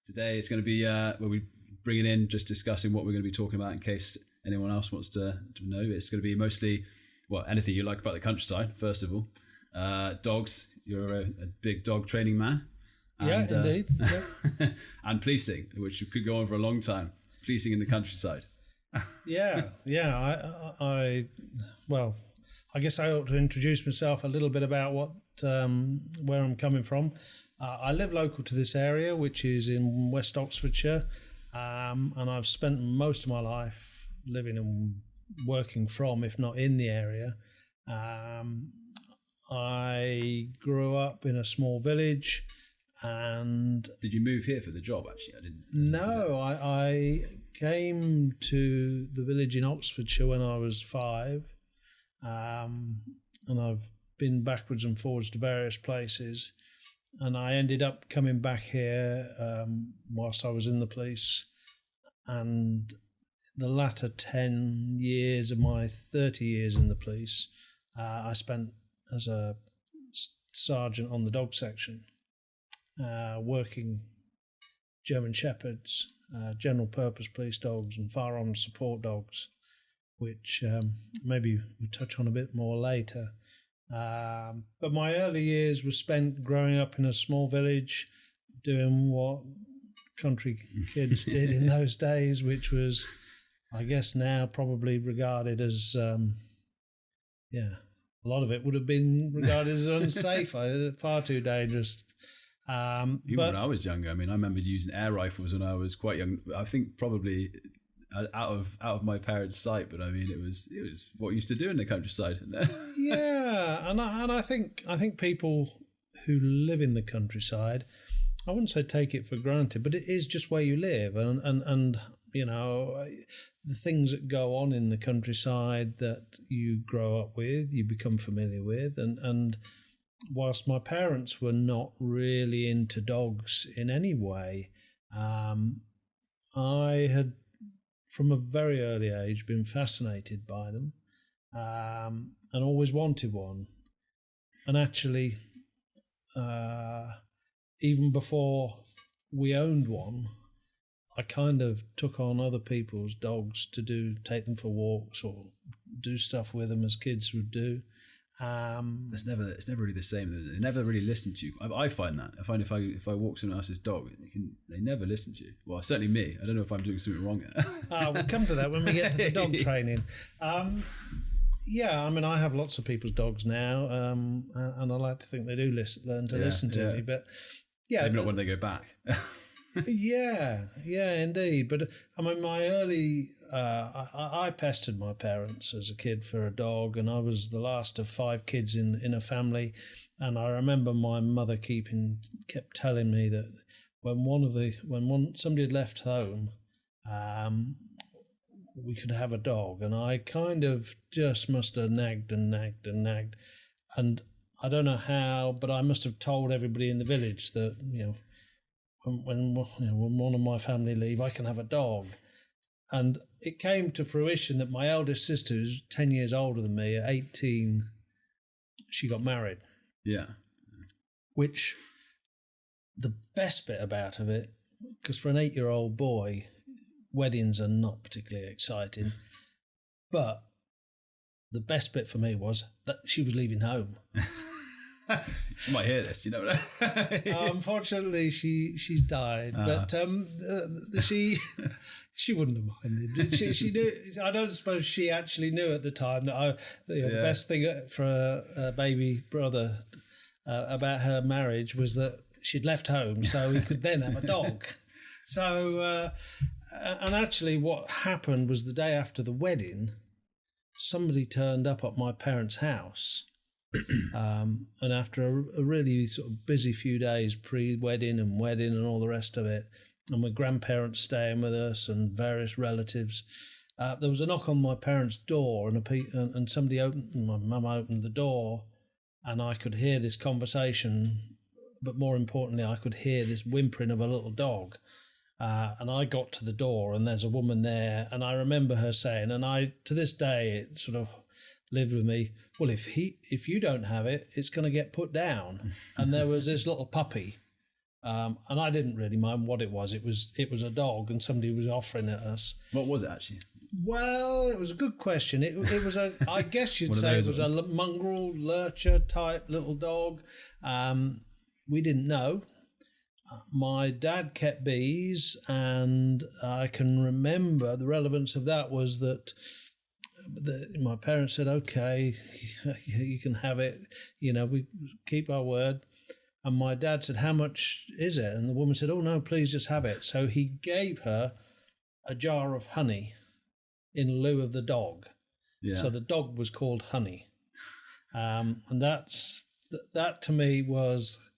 Today it's going to be we'll be bringing in, just discussing what we're going to be talking about in case anyone else wants to know. It's going to be mostly, well, anything you like about the countryside, first of all. Dogs, you're a big dog training man. And, indeed. Yeah. And policing, which could go on for a long time. Policing in the countryside. Yeah. Well, I guess I ought to introduce myself a little bit about where I'm coming from. I live local to this area, which is in West Oxfordshire, and I've spent most of my life living and working from, if not in the area. I grew up in a small village. And did you move here for the job? Actually, I didn't. No, I came to the village in Oxfordshire when I was 5, and I've been backwards and forwards to various places, and I ended up coming back here whilst I was in the police, and the latter 10 years of my 30 years in the police, I spent as a sergeant on the dog section. Working German Shepherds, general purpose police dogs and firearms support dogs, which maybe we'll touch on a bit more later. But my early years were spent growing up in a small village, doing what country kids did in those days, which was, I guess now probably regarded as, a lot of it would have been regarded as unsafe, far too dangerous. Even when I was younger, I mean, I remember using air rifles when I was quite young. I think probably out of my parents' sight, but I mean, it was what you used to do in the countryside. Yeah, and I think people who live in the countryside, I wouldn't say take it for granted, but it is just where you live, and you know, the things that go on in the countryside that you grow up with, you become familiar with, and whilst my parents were not really into dogs in any way, I had, from a very early age, been fascinated by them, and always wanted one. And actually, even before we owned one, I kind of took on other people's dogs to take them for walks or do stuff with them as kids would do. It's never really the same. They never really listen to you. I find that. I find if I walk someone else's dog, they never listen to you. Well, certainly me. I don't know if I'm doing something wrong here. We'll come to that when we get to the dog training. Yeah, I mean, I have lots of people's dogs now, and I like to think they do learn to listen to me. But yeah, maybe not when they go back. yeah, indeed. But I mean, my early, I pestered my parents as a kid for a dog, and I was the last of 5 kids in a family. And I remember my mother kept telling me that when somebody had left home, we could have a dog, and I kind of just must have nagged, and I don't know how, but I must have told everybody in the village that when one of my family leave, I can have a dog. And it came to fruition that my eldest sister, who's 10 years older than me, at 18, she got married. Yeah. Which, the best bit about it, because for an 8-year-old boy, weddings are not particularly exciting, but the best bit for me was that she was leaving home. You might hear this, you know. Unfortunately, she's died, but she wouldn't have minded. She knew. I don't suppose she actually knew at the time that the best thing for a baby brother about her marriage was that she'd left home, so he could then have a dog. So, and actually, what happened was the day after the wedding, somebody turned up at my parents' house. And after a really sort of busy few days pre-wedding and wedding and all the rest of it, and with grandparents staying with us and various relatives, there was a knock on my parents' door, and somebody my mum opened the door, and I could hear this conversation, but more importantly, I could hear this whimpering of a little dog. And I got to the door, and there's a woman there, and I remember her saying, and to this day, it sort of lived with me, well, if you don't have it, it's going to get put down. And there was this little puppy And I didn't really mind what it was. It was a dog, and somebody was offering it us. What was it actually? Well, it was a good question. It was a, I guess you'd One of say it those was a mongrel lurcher type little dog. We didn't know. My dad kept bees, and I can remember the relevance of that was that my parents said, "Okay, you can have it. You know, we keep our word." And my dad said, "How much is it?" And the woman said, "Oh no, please just have it." So he gave her a jar of honey in lieu of the dog. Yeah. So the dog was called Honey, and that to me was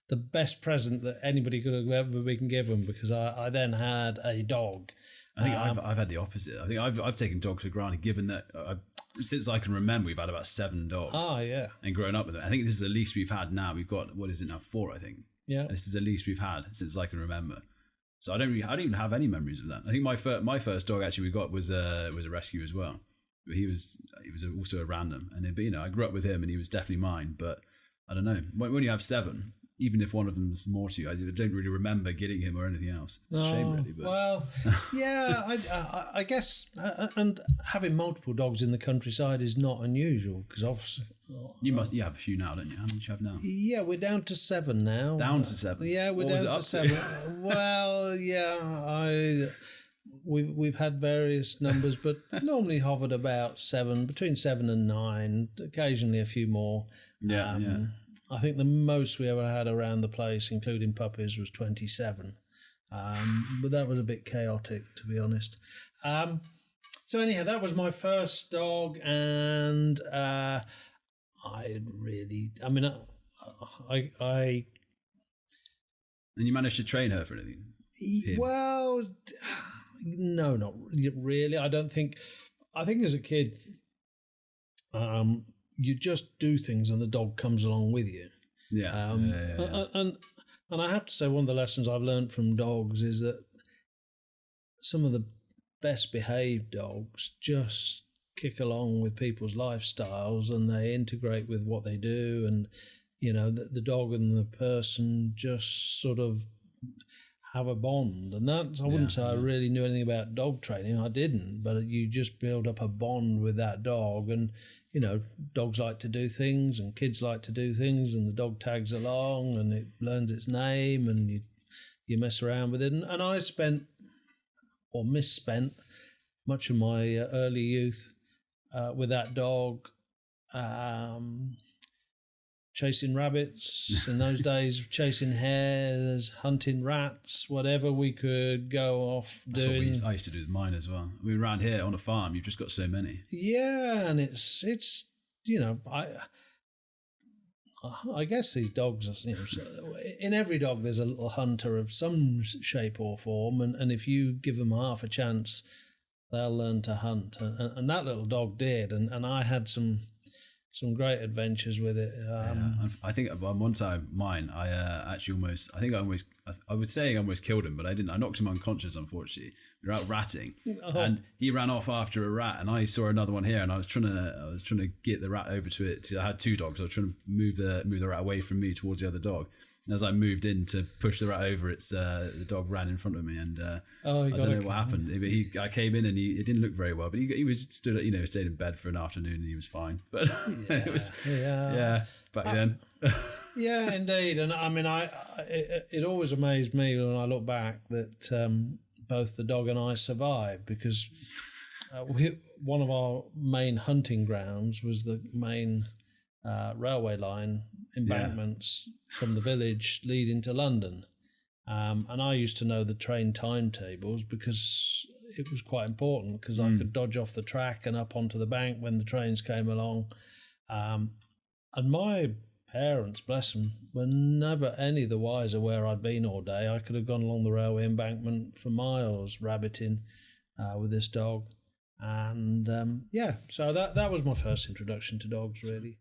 the best present that anybody could have ever been given, because I then had a dog. I think I've had the opposite. I think I've taken dogs for granted, given that since I can remember, we've had about 7 dogs. Oh, yeah. And growing up with them. I think this is the least we've had now. We've got, what is it now, 4, I think. Yeah. And this is the least we've had since I can remember. So I don't even have any memories of that. I think my first dog actually we got was a rescue as well. But he was also a random. And but, I grew up with him, and he was definitely mine. But I don't know. When you have 7, even if one of them's more to you, I don't really remember getting him or anything else. It's a shame, really. But. Well, yeah, I guess, and having multiple dogs in the countryside is not unusual, because obviously you have a few now, don't you? How many do you have now? Yeah, we're down to 7 now. Down to 7. Yeah, we're down to 7. Well, yeah, we've had various numbers, but normally hovered about 7, between 7 and 9. Occasionally a few more. Yeah, yeah. I think the most we ever had around the place, including puppies, was 27. But that was a bit chaotic, to be honest. So anyhow, that was my first dog, and I And you managed to train her for anything? Well, no, not really. I think as a kid, you just do things and the dog comes along with you. Yeah. And I have to say, one of the lessons I've learned from dogs is that some of the best behaved dogs just kick along with people's lifestyles, and they integrate with what they do, and the dog and the person just sort of have a bond. And that, I wouldn't say I really knew anything about dog training. I didn't, but you just build up a bond with that dog. And dogs like to do things, and kids like to do things, and the dog tags along, and it learns its name, and you mess around with it. And I spent, or misspent, much of my early youth with that dog, chasing rabbits in those days, chasing hares, hunting rats, whatever we could go off doing. That's what I used to do with mine as well. I mean, around here on a farm, you've just got so many. Yeah, and it's I guess these dogs are, in every dog there's a little hunter of some shape or form, and if you give them half a chance, they'll learn to hunt. And that little dog did, and I had some great adventures with it. I think one time mine, I would say I almost killed him, but I didn't. I knocked him unconscious, unfortunately. We were out ratting, and he ran off after a rat, and I saw another one here, and I was trying to get the rat over to it. So I had 2 dogs. I was trying to move the rat away from me towards the other dog. And as I moved in to push the rat over, the dog ran in front of me, and I don't know what happened. But I came in, and it didn't look very well. But he was stood, stayed in bed for an afternoon, and he was fine. But it was back then. Yeah, indeed. And I mean, it always amazed me when I look back that both the dog and I survived, because one of our main hunting grounds was the main railway line embankments from the village leading to London. And I used to know the train timetables, because it was quite important, because I could dodge off the track and up onto the bank when the trains came along. And my parents, bless them, were never any the wiser where I'd been all day. I could have gone along the railway embankment for miles rabbiting with this dog. And so that was my first introduction to dogs, really.